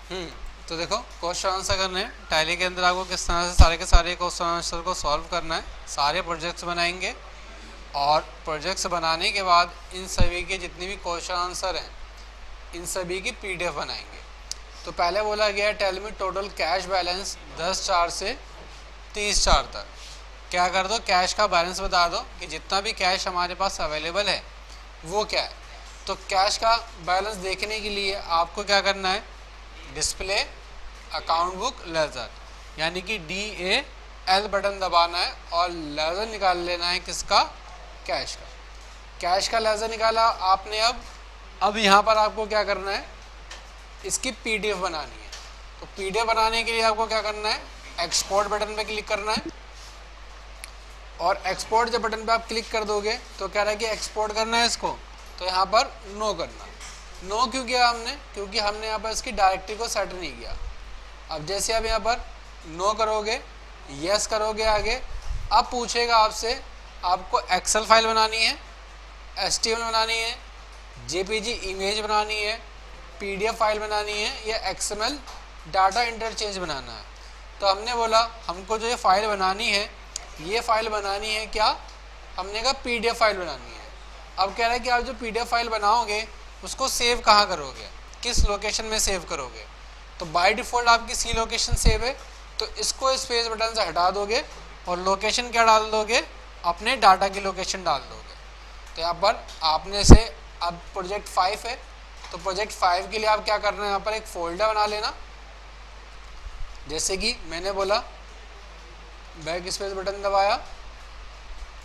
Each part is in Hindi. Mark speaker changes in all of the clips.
Speaker 1: तो देखो क्वेश्चन आंसर करने हैं टैली के अंदर। आपको किस तरह से सारे के सारे क्वेश्चन आंसर को सॉल्व करना है। सारे प्रोजेक्ट्स बनाएंगे और प्रोजेक्ट्स बनाने के बाद इन सभी के जितने भी क्वेश्चन आंसर हैं इन सभी की पीडीएफ बनाएंगे। तो पहले बोला गया tell me total cash balance 10/4 से 30/4 तक। क्या कर दो, कैश का बैलेंस बता दो कि जितना भी कैश हमारे पास अवेलेबल है वो क्या है। तो कैश का बैलेंस देखने के लिए आपको क्या करना है, डिस्प्ले अकाउंट बुक लेजर यानी कि DAL बटन दबाना है और लेजर निकाल लेना है किसका, कैश का। कैश का लेजर निकाला आपने। अब यहाँ पर आपको क्या करना है, इसकी पीडीएफ बनानी है। तो पीडीएफ बनाने के लिए आपको क्या करना है, एक्सपोर्ट बटन पे क्लिक करना है। और एक्सपोर्ट जब बटन पे आप क्लिक कर दोगे तो कह रहा है कि एक्सपोर्ट करना है इसको, तो यहाँ पर नो करना। नो क्यों किया हमने, क्योंकि हमने यहाँ पर इसकी डायरेक्टरी को सेट नहीं किया। अब जैसे आप यहाँ पर नो करोगे, यस करोगे आगे, अब पूछेगा आपसे आपको एक्सेल फाइल बनानी है, HTML बनानी है, JPG इमेज बनानी है, PDF फाइल बनानी है या XML डाटा इंटरचेंज बनाना है। तो हमने बोला हमको जो ये फाइल बनानी है ये फाइल बनानी है क्या, हमने कहा PDF फाइल बनानी है। अब कह रहा है कि आप जो PDF फाइल बनाओगे उसको सेव कहाँ करोगे, किस लोकेशन में सेव करोगे। तो बाय डिफ़ॉल्ट आपकी C लोकेशन सेव है, तो इसको स्पेस बटन से हटा दोगे और लोकेशन क्या डाल दोगे, अपने डाटा की लोकेशन डाल दोगे। तो यहाँ पर आपने से अब प्रोजेक्ट 5 है, तो प्रोजेक्ट 5 के लिए आप क्या करना है, यहाँ पर एक फोल्डर बना लेना। जैसे कि मैंने बोला बैक स्पेस बटन दबाया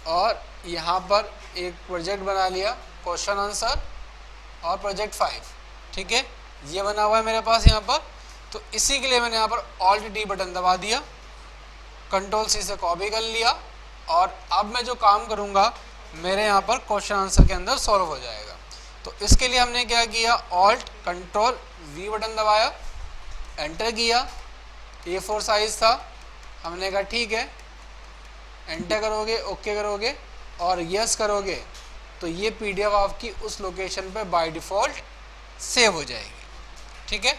Speaker 1: और यहाँ पर एक प्रोजेक्ट बना लिया, क्वेश्चन आंसर और प्रोजेक्ट 5, ठीक है, ये बना हुआ है मेरे पास यहाँ पर। तो इसी के लिए मैंने यहाँ पर Alt+D बटन दबा दिया, Ctrl+C से कॉपी कर लिया और अब मैं जो काम करूँगा मेरे यहाँ पर क्वेश्चन आंसर के अंदर सॉल्व हो जाएगा। तो इसके लिए हमने क्या किया, Alt+Ctrl+V बटन दबाया, एंटर किया। A4 साइज़ था, हमने कहा ठीक है, एंटर करोगे, ओके करोगे और यस करोगे तो ये पीडीएफ आपकी उस लोकेशन पे बाय डिफ़ॉल्ट सेव हो जाएगी, ठीक है।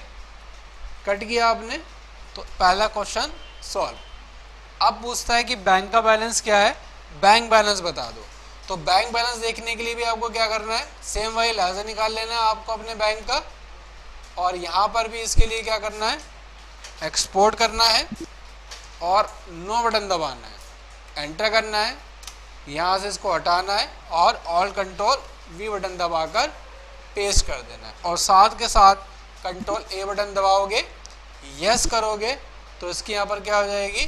Speaker 1: कट किया आपने, तो पहला क्वेश्चन सॉल्व। अब पूछता है कि बैंक का बैलेंस क्या है, बैंक बैलेंस बता दो। तो बैंक बैलेंस देखने के लिए भी आपको क्या करना है, सेम वही लेजर निकाल लेना है आपको अपने बैंक का। और यहाँ पर भी इसके लिए क्या करना है, एक्सपोर्ट करना है और नो बटन दबाना है, एंटर करना है, यहाँ से इसको हटाना है और Alt+Ctrl+V बटन दबाकर पेस्ट कर देना है। और साथ के साथ Ctrl+A बटन दबाओगे, यस करोगे तो इसकी यहाँ पर क्या हो जाएगी,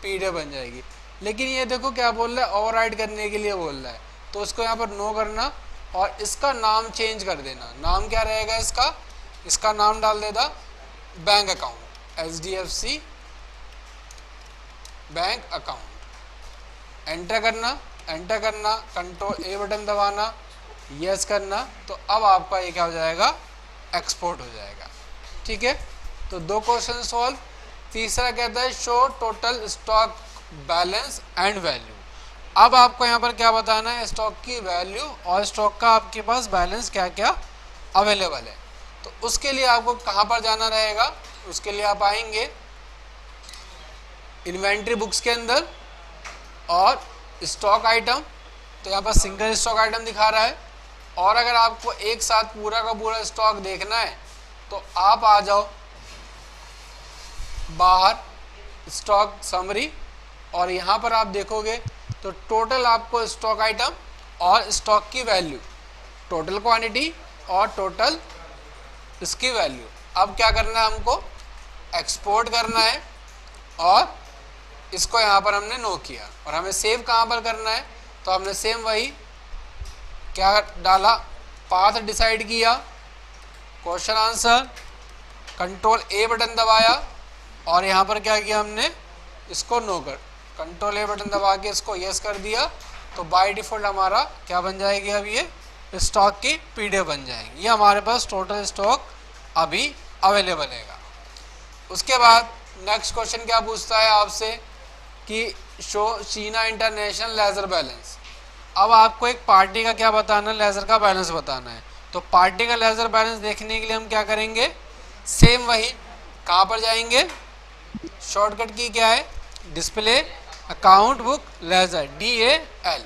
Speaker 1: पीडीएफ बन जाएगी। लेकिन ये देखो क्या बोल रहा है, ओवरराइट करने के लिए बोल रहा है, तो उसको यहाँ पर नो करना और इसका नाम चेंज कर देना। नाम क्या रहेगा इसका, इसका नाम डाल देगा bank account, HDFC bank account. Enter करना, एंटर करना, Ctrl+A बटन दबाना, यस करना, तो अब आपका ये क्या हो जाएगा, एक्सपोर्ट हो जाएगा, ठीक है। तो 2 क्वेश्चन सॉल्व। तीसरा कहता है show total stock balance and value. अब आपको यहाँ पर क्या बताना है, स्टॉक की वैल्यू और स्टॉक का आपके पास बैलेंस क्या क्या अवेलेबल है। तो उसके लिए आपको कहाँ पर जाना रहेगा, उसके लिए आप आएंगे इन्वेंट्री बुक्स के अंदर और स्टॉक आइटम। तो यहाँ पर सिंगल स्टॉक आइटम दिखा रहा है। और अगर आपको एक साथ पूरा का पूरा स्टॉक देखना है तो आप आ जाओ बाहर स्टॉक समरी और यहाँ पर आप देखोगे तो टोटल आपको स्टॉक आइटम और स्टॉक की वैल्यू, टोटल क्वांटिटी और टोटल इसकी वैल्यू। अब क्या करना है, हमको एक्सपोर्ट करना है और इसको यहाँ पर हमने नो किया। और हमें सेव कहाँ पर करना है, तो हमने सेम वही क्या डाला, पाथ डिसाइड किया, क्वेश्चन आंसर, Ctrl+A बटन दबाया और यहाँ पर क्या किया हमने, इसको नो कर, Ctrl+A बटन दबा के इसको यस कर दिया। तो बाय डिफ़ॉल्ट हमारा क्या बन जाएगी, अब ये स्टॉक की पीडीएफ बन जाएगी। ये हमारे पास टोटल स्टॉक अभी अवेलेबल है। उसके बाद नेक्स्ट क्वेश्चन क्या पूछता है आपसे कि शो चीना इंटरनेशनल लेजर बैलेंस। अब आपको एक पार्टी का क्या बताना है, लेजर का बैलेंस बताना है। तो पार्टी का लेजर बैलेंस देखने के लिए हम क्या करेंगे, सेम वही कहाँ पर जाएंगे, शॉर्टकट की क्या है, display account book ledger DAL,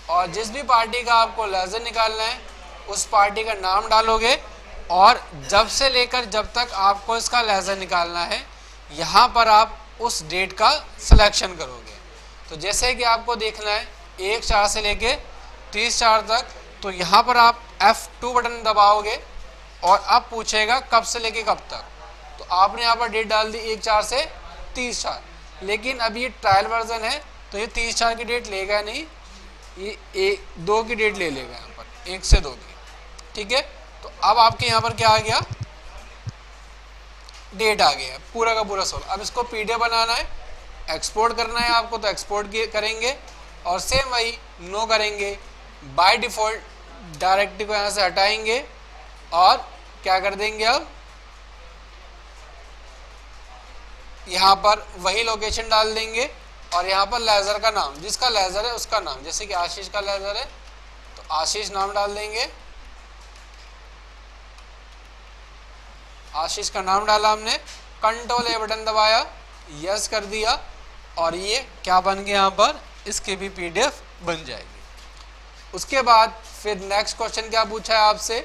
Speaker 1: और जिस भी पार्टी का आपको लेजर निकालना है उस पार्टी का नाम डालोगे और जब से लेकर जब तक आपको इसका लेजर निकालना है यहाँ पर आप उस डेट का सिलेक्शन करोगे। तो जैसे कि आपको देखना है 1/4 से लेके 30/4 तक, तो यहाँ पर आप F2 बटन दबाओगे और अब पूछेगा कब से लेके कब तक, तो आपने यहाँ पर डेट डाल दी 1/4 से 30/4, लेकिन अब ये ट्रायल वर्जन है तो ये 30/4 की डेट लेगा नहीं, ये 2 की डेट ले लेगा, यहाँ पर 1 से 2 की, ठीक है। तो अब आपके यहाँ पर क्या आ गया, डेट आ गया, पूरा का पूरा सोल्व। अब इसको PDF बनाना है, एक्सपोर्ट करना है आपको, तो एक्सपोर्ट करेंगे और सेम वही नो करेंगे, बाय डिफ़ॉल्ट डायरेक्टरी को यहाँ से हटाएंगे और क्या कर देंगे, अब यहाँ पर वही लोकेशन डाल देंगे और यहाँ पर लेज़र का नाम, जिसका लेज़र है उसका नाम, जैसे कि आशीष का लेज़र है तो आशीष नाम डाल देंगे, आशीष का नाम डाला हमने, Ctrl A बटन दबाया, यस कर दिया और ये क्या बन गया, यहाँ पर इसकी भी PDF बन जाएगी। उसके बाद फिर नेक्स्ट क्वेश्चन क्या पूछा है आपसे,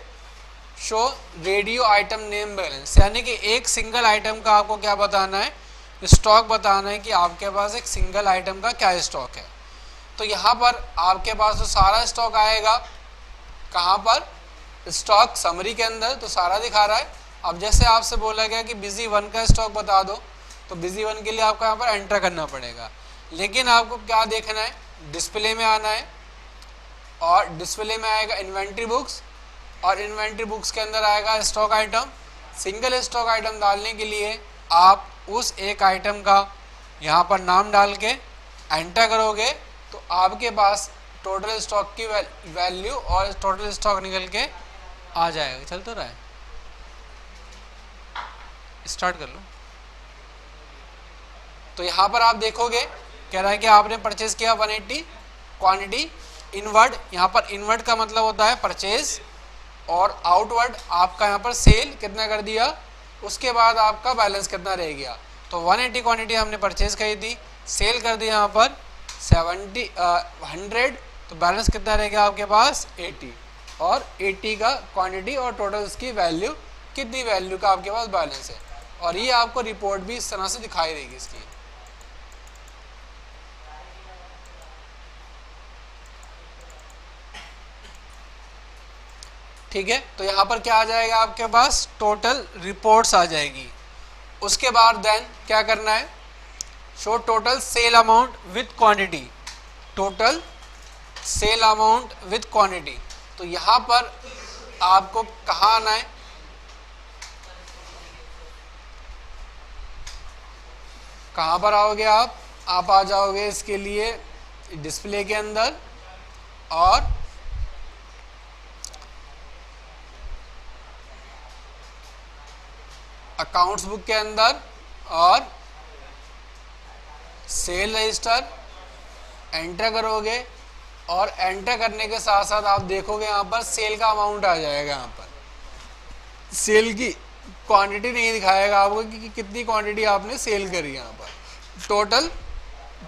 Speaker 1: show radio item name balance, यानी कि एक सिंगल आइटम का आपको क्या बताना है, स्टॉक बताना है कि आपके पास एक सिंगल आइटम का क्या स्टॉक है। तो यहाँ पर आपके पास तो सारा स्टॉक आएगा, कहाँ पर, स्टॉक समरी के अंदर, तो सारा दिखा रहा है। अब जैसे आपसे बोला गया कि बिजी 1 का स्टॉक बता दो, तो बिजी 1 के लिए आपको यहाँ पर एंटर करना पड़ेगा, लेकिन आपको क्या देखना है, डिस्प्ले में आना है और डिस्प्ले में आएगा इन्वेंट्री बुक्स और इन्वेंट्री बुक्स के अंदर आएगा stock item. Single stock item डालने के लिए आप उस एक आइटम का यहाँ पर नाम डाल के एंटर करोगे तो आपके पास टोटल स्टॉक की वैल्यू और टोटल स्टॉक निकल के आ जाएगा। चल तो रहा है, स्टार्ट कर लो। तो यहाँ पर आप देखोगे कह रहा है कि आपने परचेज किया 180, क्वांटिटी इनवर्ड, यहाँ पर इनवर्ड का मतलब होता है परचेज, और आउटवर्ड आपका यहाँ पर सेल कितना कर दिया, उसके बाद आपका बैलेंस कितना रह गया। तो 180 क्वांटिटी हमने परचेज करी थी, सेल कर दिया यहाँ पर 100, तो बैलेंस कितना रह गया आपके पास 80, और 80 का क्वांटिटी और टोटल उसकी वैल्यू, कितनी वैल्यू का आपके पास बैलेंस है, और ये आपको रिपोर्ट भी इस तरह से दिखाई देगी इसकी। ठीक है, तो यहाँ पर क्या आ जाएगा आपके पास, टोटल रिपोर्ट्स आ जाएगी। उसके बाद देन क्या करना है, show total sale amount with quantity, total sale amount with quantity. तो यहाँ पर आपको कहाँ आना है, कहाँ पर आओगे आप आ जाओगे इसके लिए डिस्प्ले के अंदर और अकाउंट्स बुक के अंदर और सेल रजिस्टर एंटर करोगे, और एंटर करने के साथ साथ आप देखोगे यहाँ पर सेल का अमाउंट आ जाएगा। यहाँ पर सेल की क्वांटिटी नहीं दिखाएगा आपको कि कितनी क्वांटिटी आपने सेल करी, यहाँ पर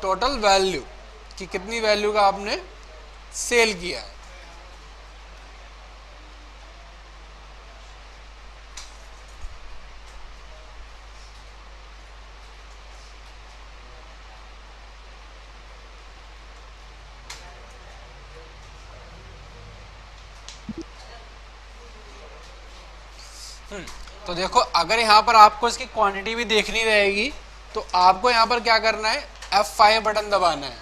Speaker 1: टोटल वैल्यू कि कितनी वैल्यू का आपने सेल किया है। तो देखो अगर यहाँ पर आपको इसकी क्वांटिटी भी देखनी रहेगी तो आपको यहाँ पर क्या करना है, F5 बटन दबाना है,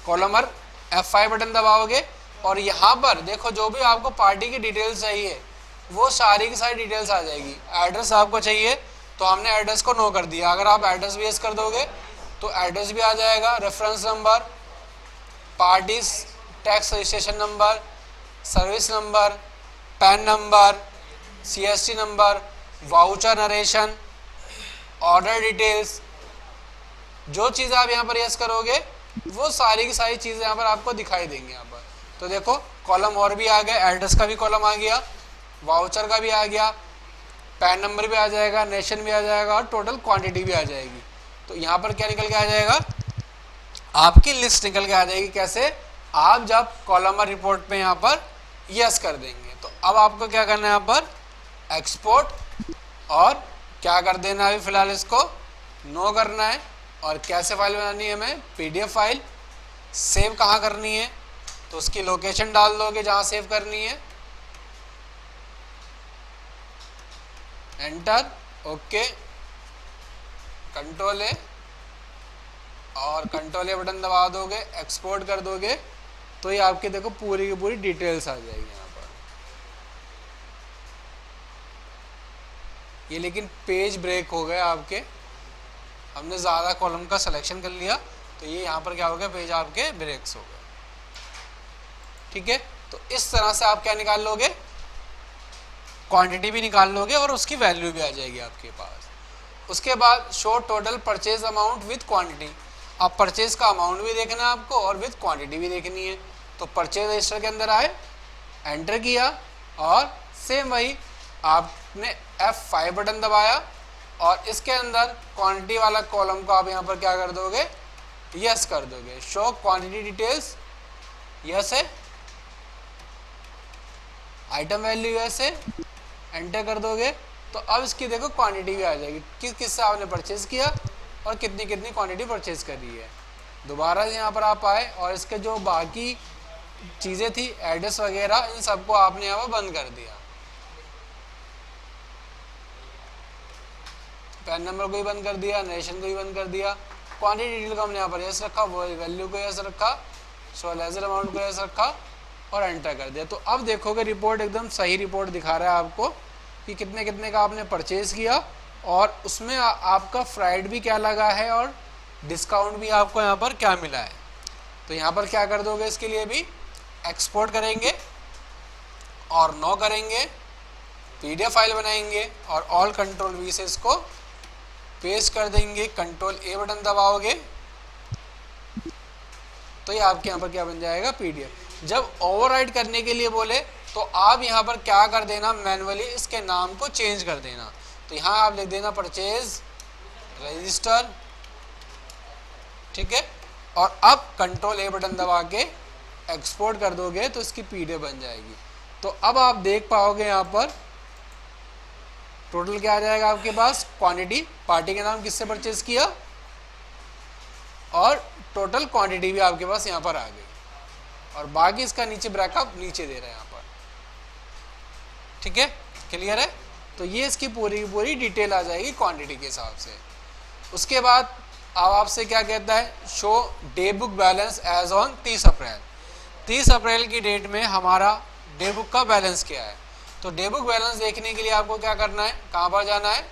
Speaker 1: कॉलमर F5 बटन दबाओगे और यहाँ पर देखो जो भी आपको पार्टी की डिटेल्स चाहिए वो सारी की सारी डिटेल्स आ जाएगी। एड्रेस आपको चाहिए तो हमने एड्रेस को नो कर दिया, अगर आप एड्रेस भी यस कर दोगे तो एड्रेस भी आ जाएगा, reference number, parties tax registration number, service number, pan number, CST number, voucher narration, order details, जो चीज़ आप यहाँ पर यस करोगे वो सारी की सारी चीज़ें यहाँ पर आपको दिखाई देंगी। यहाँ पर तो देखो कॉलम और भी आ गया, एड्रेस का भी कॉलम आ गया, वाउचर का भी आ गया, पैन नंबर भी आ जाएगा, नेशन भी आ जाएगा और टोटल क्वांटिटी भी आ जाएगी। तो यहाँ पर क्या निकल के आ जाएगा, आपकी लिस्ट निकल के आ जाएगी। कैसे, आप जब कॉलमर रिपोर्ट पे यहाँ पर यस कर देंगे। तो अब आपको क्या करना है, यहाँ पर एक्सपोर्ट और क्या कर देना है, अभी फिलहाल इसको नो करना है। और कैसे फाइल बनानी है हमें, पीडीएफ फाइल। सेव कहाँ करनी है, तो उसकी लोकेशन डाल दोगे जहाँ सेव करनी है, एंटर, ओके, कंट्रोल ए और कंट्रोल ए बटन दबा दोगे, एक्सपोर्ट कर दोगे, तो ये आपके देखो पूरी की पूरी डिटेल्स आ जाएगी यहाँ पर। ये लेकिन पेज ब्रेक हो गया आपके, हमने ज़्यादा कॉलम का सिलेक्शन कर लिया, तो ये यहाँ पर क्या हो गया, पेज आपके ब्रेक्स हो गए। ठीक है, तो इस तरह से आप क्या निकाल लोगे, क्वांटिटी भी निकाल लोगे और उसकी वैल्यू भी आ जाएगी आपके पास। उसके बाद show total purchase amount with quantity. अब परचेज का अमाउंट भी देखना है आपको और विद क्वांटिटी भी देखनी है। तो परचेज रजिस्टर के अंदर आए, एंटर किया और सेम वही आपने F5 बटन दबाया और इसके अंदर क्वांटिटी वाला कॉलम को आप यहाँ पर क्या कर दोगे, यस कर दोगे। शो क्वांटिटी डिटेल्स, यस है, आइटम वैल्यू यस है, एंटर कर दोगे। तो अब इसकी देखो क्वांटिटी भी आ जाएगी, किस किस से आपने परचेज किया और कितनी कितनी क्वांटिटी परचेज करी है। दोबारा यहाँ पर आप आए और इसके जो बाकी चीज़ें थी, एड्रेस वगैरह, इन सबको आपने यहाँ पर बंद कर दिया। पैन नंबर को ही बंद कर दिया, नेशन को ही बंद कर दिया, क्वांटिटी डिटेल को हमने यहाँ पर यस रखा, वो वैल्यू को यस रखा, सो लेजर अमाउंट को यस रखा और एंटर कर दिया। तो अब देखोगे रिपोर्ट एकदम सही रिपोर्ट दिखा रहा है आपको कि कितने कितने का आपने परचेज किया और उसमें आपका फ्राइड भी क्या लगा है और डिस्काउंट भी आपको यहाँ पर क्या मिला है। तो यहाँ पर क्या कर दोगे, इसके लिए भी एक्सपोर्ट करेंगे और नो करेंगे, पीडीएफ फाइल बनाएंगे और ऑल कंट्रोल वी से इसको पेस्ट कर देंगे, कंट्रोल ए बटन दबाओगे तो ये आपके यहाँ पर क्या बन जाएगा, पीडीएफ। जब ओवरराइट करने के लिए बोले तो आप यहाँ पर क्या कर देना, मैन्युअली इसके नाम को चेंज कर देना। तो यहाँ आप लिख देना परचेज रजिस्टर, ठीक है, और अब कंट्रोल ए बटन दबा के एक्सपोर्ट कर दोगे तो इसकी पीडीएफ बन जाएगी। तो अब आप देख पाओगे यहाँ पर टोटल क्या आ जाएगा आपके पास, क्वांटिटी, पार्टी के नाम किससे परचेज किया और टोटल क्वांटिटी भी आपके पास यहाँ पर आ गई और बाकी इसका नीचे ब्रेकअप नीचे दे रहा है यहाँ पर। ठीक है, क्लियर है। तो ये इसकी पूरी की पूरी डिटेल आ जाएगी क्वांटिटी के हिसाब से। उसके बाद अब आपसे क्या कहता है, show day book balance as on 30 April. 30 अप्रैल की डेट में हमारा डे बुक का बैलेंस क्या है। तो डे बुक बैलेंस देखने के लिए आपको क्या करना है, कहाँ पर जाना है,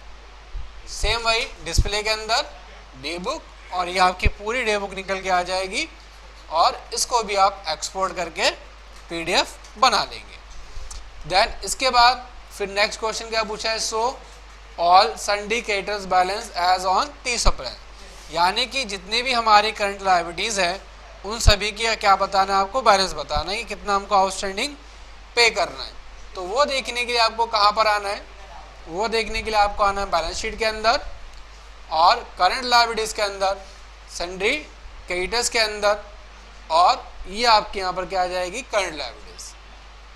Speaker 1: सेम वही डिस्प्ले के अंदर डे बुक, और ये आपकी पूरी डे बुक निकल के आ जाएगी और इसको भी आप एक्सपोर्ट करके पीडीएफ बना लेंगे। देन इसके बाद फिर नेक्स्ट क्वेश्चन क्या पूछा है, so all syndicators balance as on 30 April. यानी कि जितनी भी हमारी करंट लायबिलिटीज़ है उन सभी की क्या बताना है, आपको बैलेंस बताना है कि कितना हमको आउटस्टैंडिंग पे करना है। तो वो देखने के लिए आपको कहाँ पर आना है, वो देखने के लिए आपको आना है बैलेंस शीट के अंदर और करंट लायबिलिटीज़ के अंदर, सन्ड्री क्रेडिटर्स के अंदर, और ये आपके यहाँ पर क्या आ जाएगी, करंट लायबिलिटीज़।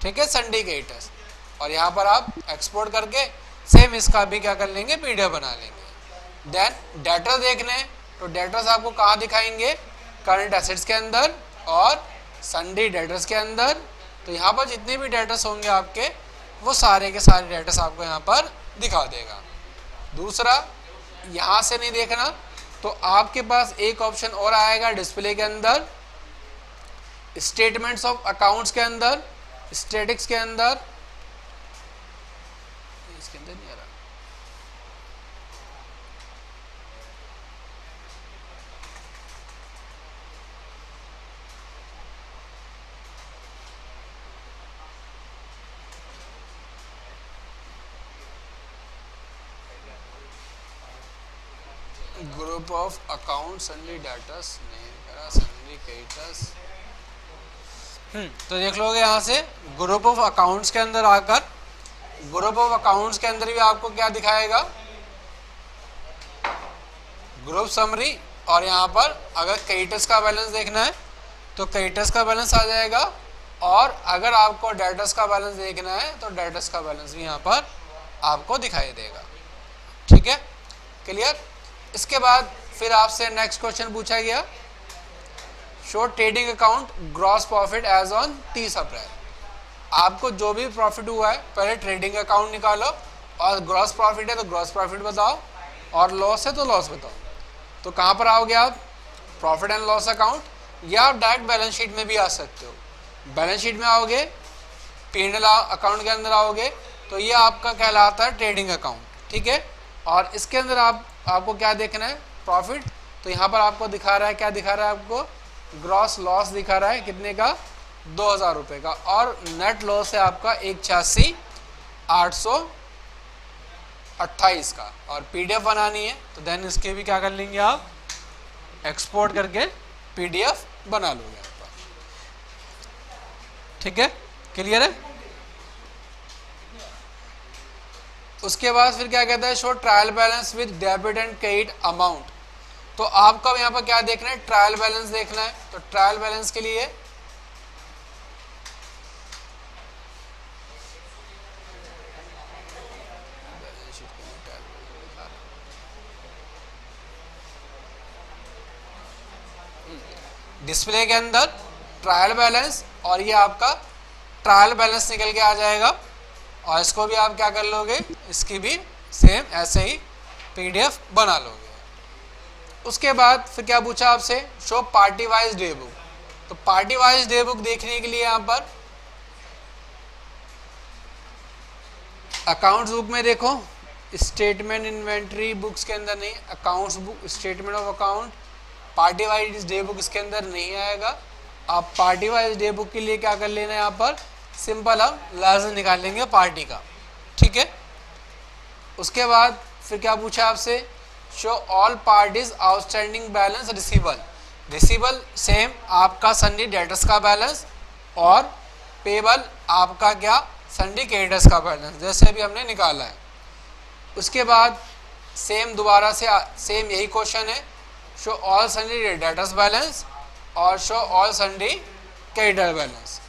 Speaker 1: ठीक है, सन्ड्री क्रेडिटर्स, और यहाँ पर आप एक्सपोर्ट करके सेम इसका भी क्या कर लेंगे, पीडीएफ बना लेंगे। देन डेटर देखने हैं तो डेटर्स आपको कहाँ दिखाएंगे, करंट एसेट्स के अंदर और सन्ड्री डेटर्स के अंदर। तो यहाँ पर जितने भी डेटर्स होंगे आपके वो सारे के सारे डेटर्स आपको यहाँ पर दिखा देगा। दूसरा, यहाँ से नहीं देखना तो आपके पास एक ऑप्शन और आएगा डिस्प्ले के अंदर, स्टेटमेंट्स ऑफ अकाउंट्स के अंदर, स्टैटिक्स के अंदर, इसके अंदर नहीं आ रहा, group of account sundry debtors नहीं करा, सन्ड्री क्रेडिटर्स। तो देख लोगे यहाँ से ग्रुप ऑफ अकाउंट्स के अंदर आकर ग्रुप ऑफ अकाउंट्स के अंदर भी आपको क्या दिखाएगा, ग्रुप समरी। और यहाँ पर अगर क्रेडिटर्स का बैलेंस देखना है तो क्रेडिटर्स का बैलेंस आ जाएगा, और अगर आपको डेटर्स का बैलेंस देखना है तो डेटर्स का बैलेंस भी यहाँ पर आपको दिखाई देगा। ठीक है, क्लियर। इसके बाद फिर आपसे नेक्स्ट क्वेश्चन पूछा गया, show trading account gross profit as on 30 April. आपको जो भी प्रॉफिट हुआ है पहले ट्रेडिंग अकाउंट निकालो, और ग्रॉस प्रॉफिट है तो ग्रॉस प्रॉफिट बताओ, और लॉस है तो लॉस बताओ। तो कहाँ पर आओगे आप, प्रॉफिट एंड लॉस अकाउंट, या आप डायरेक्ट बैलेंस शीट में भी आ सकते हो। बैलेंस शीट में आओगे, P&L अकाउंट के अंदर आओगे, तो ये आपका कहलाता है ट्रेडिंग अकाउंट। ठीक है, और इसके अंदर आपको क्या देखना है, प्रॉफिट। तो यहाँ पर आपको दिखा रहा है, क्या दिखा रहा है आपको, ग्रॉस लॉस दिखा रहा है, कितने का, 2000 रुपये का, और नेट लॉस है आपका 186,828 का। और PDF बनानी है तो देन इसके भी क्या कर लेंगे आप, एक्सपोर्ट करके PDF बना लोगे आप। ठीक है, क्लियर है। उसके बाद फिर क्या कहता है, show trial balance with debit and credit amount. तो आपका यहाँ पर क्या देखना है, ट्रायल बैलेंस देखना है। तो ट्रायल बैलेंस के लिए डिस्प्ले के अंदर ट्रायल बैलेंस, और ये आपका ट्रायल बैलेंस निकल के आ जाएगा, और इसको भी आप क्या कर लोगे, इसकी भी सेम ऐसे ही PDF बना लोगे। उसके बाद फिर क्या पूछा आपसे, show party wise day book. तो पार्टी वाइज डे बुक देखने के लिए यहाँ पर अकाउंट्स बुक में देखो, स्टेटमेंट इन्वेंट्री बुक्स के अंदर नहीं, accounts book, statement of account, party wise day book इसके अंदर नहीं आएगा। आप पार्टी वाइज डे बुक के लिए क्या कर लेना है, यहाँ पर सिंपल हम लाजम निकाल लेंगे पार्टी का। ठीक है, उसके बाद फिर क्या पूछा आपसे, show all parties outstanding balance receivable. Receivable same आपका सन्डी डेटर्स का बैलेंस, और पेबल आपका क्या, सन्डी क्रेडिटर्स का बैलेंस, जैसे अभी हमने निकाला है। उसके बाद सेम दोबारा से सेम यही क्वेश्चन है, show all sundry debtors balance और show all sundry creditor balance.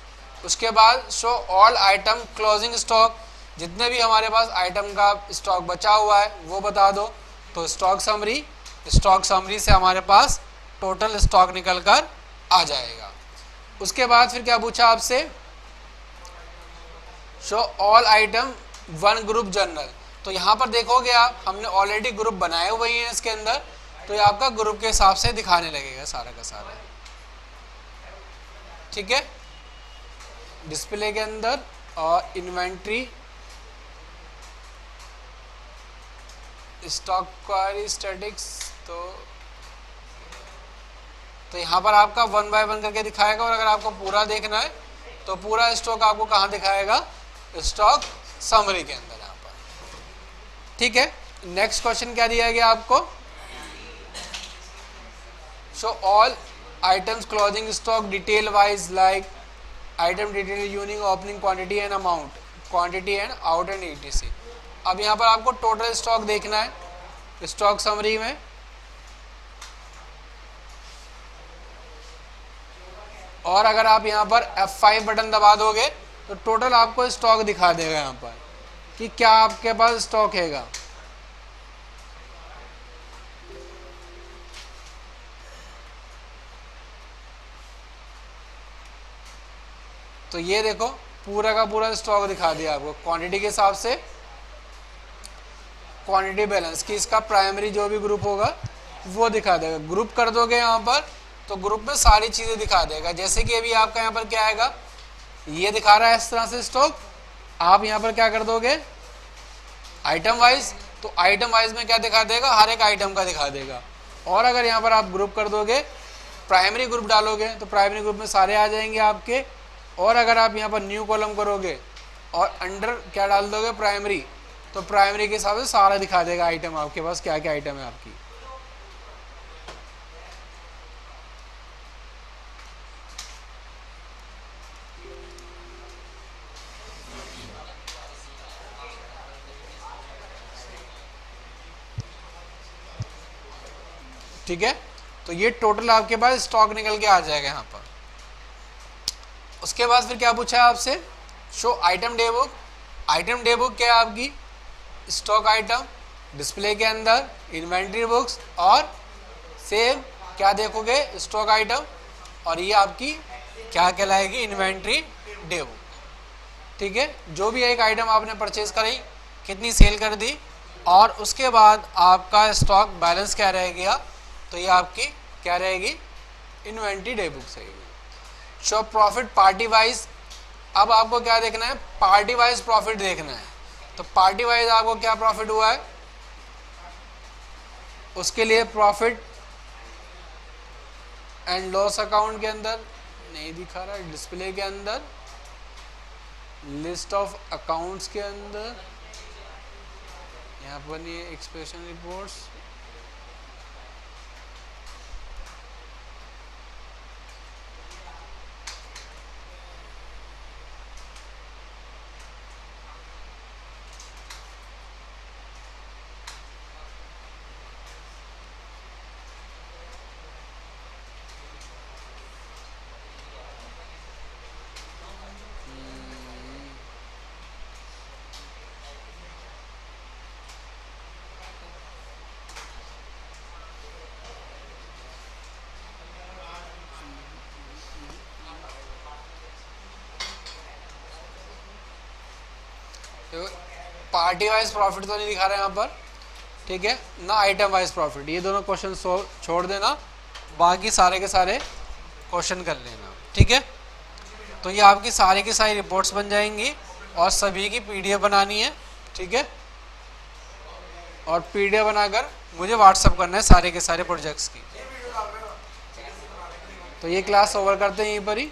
Speaker 1: उसके बाद show all item closing stock, जितने भी हमारे पास आइटम का स्टॉक बचा हुआ है वो बता दो। तो स्टॉक समरी, स्टॉक समरी से हमारे पास टोटल स्टॉक निकल कर आ जाएगा। उसके बाद फिर क्या पूछा आपसे, show all item one group journal. तो यहाँ पर देखोगे आप, हमने ऑलरेडी ग्रुप बनाए हुए हैं इसके अंदर, तो ये आपका ग्रुप के हिसाब से दिखाने लगेगा सारा का सारा। ठीक है, डिस्प्ले के अंदर और इन्वेंट्री, स्टॉक क्वारी, स्टैटिक्स, तो यहाँ पर आपका 1 बाय 1 करके दिखाएगा। और अगर आपको पूरा देखना है तो पूरा स्टॉक आपको कहाँ दिखाएगा, स्टॉक समरी के अंदर यहाँ पर। ठीक है, नेक्स्ट क्वेश्चन क्या दिया गया आपको, show all items closing stock detail wise like item detail unique opening quantity and amount, quantity and out and ETC। अब यहाँ पर आपको टोटल स्टॉक देखना है स्टॉक समरी में, और अगर आप यहाँ पर F5 बटन दबा दोगे तो टोटल आपको स्टॉक दिखा देगा यहाँ पर कि क्या आपके पास स्टॉक हैगा। तो ये देखो पूरा का पूरा स्टॉक दिखा दिया आपको क्वांटिटी के हिसाब से, क्वांटिटी बैलेंस की इसका प्राइमरी जो भी ग्रुप होगा वो दिखा देगा। ग्रुप कर दोगे यहाँ पर तो ग्रुप में सारी चीज़ें दिखा देगा। जैसे कि अभी आपका यहाँ पर क्या आएगा, ये दिखा रहा है इस तरह से स्टॉक, आप यहाँ पर क्या कर दोगे आइटम वाइज, तो आइटम वाइज में क्या दिखा देगा, हर एक आइटम का दिखा देगा। और अगर यहाँ पर आप ग्रुप कर दोगे, प्राइमरी ग्रुप डालोगे तो प्राइमरी ग्रुप में सारे आ जाएंगे आपके। और अगर आप यहाँ पर न्यू कॉलम करोगे और अंडर क्या डाल दोगे प्राइमरी, तो प्राइमरी के हिसाब से सारा दिखा देगा आइटम आपके पास क्या क्या आइटम है आपकी। ठीक है, तो ये टोटल आपके पास स्टॉक निकल के आ जाएगा यहाँ पर। उसके बाद फिर क्या पूछा है आपसे, show item day book. Item day book क्या है आपकी, स्टॉक आइटम, डिस्प्ले के अंदर इन्वेंट्री बुक्स और सेम क्या देखोगे, स्टॉक आइटम, और ये आपकी क्या कहलाएगी, इन्वेंट्री डे बुक। ठीक है, जो भी एक आइटम आपने परचेज करी, कितनी सेल कर दी, और उसके बाद आपका स्टॉक बैलेंस क्या रह गया, तो ये आपकी क्या रहेगी, इन्वेंट्री डे बुक रहेगी। Show profit party wise. अब आपको क्या देखना है, पार्टी वाइज प्रॉफिट देखना है। तो पार्टी वाइज आपको क्या प्रॉफिट हुआ है, उसके लिए प्रॉफिट एंड लॉस अकाउंट के अंदर नहीं दिखा रहा है, डिस्प्ले के अंदर, लिस्ट ऑफ अकाउंट्स के अंदर, यहाँ पर ये expression reports, party wise profit तो नहीं दिखा रहे यहाँ पर, ठीक है ना, आइटम वाइज प्रॉफिट। ये दोनों क्वेश्चन छोड़ देना, बाकी सारे के सारे क्वेश्चन कर लेना, ठीक है। तो ये आपकी सारी की सारी रिपोर्ट्स बन जाएंगी और सभी की पीडीएफ बनानी है, ठीक है, और पीडीएफ बनाकर मुझे व्हाट्सअप करना है सारे के सारे प्रोजेक्ट्स की। तो ये क्लास ओवर करते हैं यहीं पर ही।